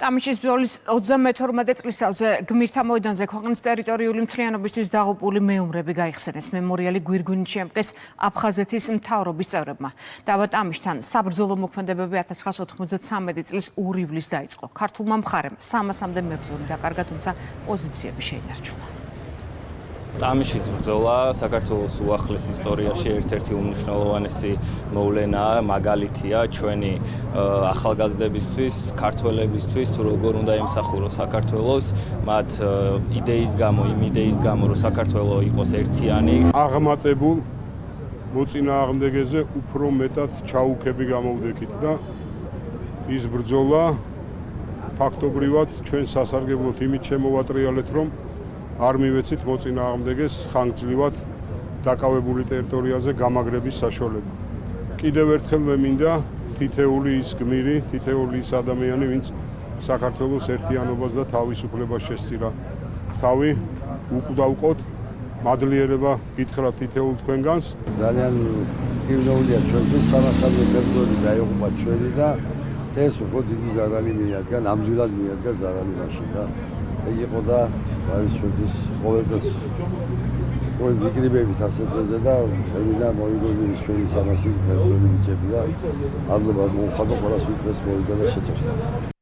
ტამიშის ბრძოლის 32 წლისთავზე გმირთა მოედანზე ქვეყნის ტერიტორიული მთლიანობისთვის დაღუპული მეომრები გაიხსენეს. მემორიალი გვირგვინით შეამკეს აფხაზეთის მთავრობის წევრებმა. დაბა ტამიშთან საბრძოლო მოქმედებები 1993 წლის ივლისს დაიწყო. ქართულმა მხარემ 300-მდე მებრძოლი დაკარგა, თუმცა პოზიციები შეინარჩუნა. ტამიშის ბრძოლა საქართველოს უახლეს ისტორიაში ერთ-ერთი უმნიშვნელოვანესი მოვლენაა, მაგალითია ჩვენი ახალგაზრდებისთვის, ქართველებისთვის, თუ როგორ უნდა ემსახუროს საქართველოს, მათ იდეის გამო, რომ საქართველო იყოს ერთიანი. აღმატებულ მოწინააღმდეგეზე უფრო მეტად ჩაუქები გამოვდექით და ის ბრძოლა ფაქტობრივად ჩვენ სასარგებლოდ იმით შემოვატრიალეთ, რომ არ მივეცით მოწინააღმდეგეს ხანგრძლივად დაკავებული ტერიტორიაზე გამაგრების საშუალება. კიდევ ერთხელ მე მინდა თითეული ის გმირი, თითეული ის ადამიანი, ვინც საქართველოს ერთიანობას და თავისუფლებას შესწირა თავი, უკდავყოთ, მადლიერება გითხრათ თითოეულ თქვენგანს. ძალიან ტკივნეულია ჩვენთვის 300-მდე მებრძოლი დაიღუპა ჩვენი და ეს უფრო დიდი ზარალი მიადგა, ნამდვილად მიადგა ზარალი მაშინ და ეგ იყო და არის ჩვენთვის ყველაზე ვიკრიბებით ასეთ დღეზე და მე მინდა მოიგონოს ჩვენი 300 მებრძოლი ბიჭები და მადლობა მომხდარ ყველას ვით დღეს მოვიდა და შეჭერდა.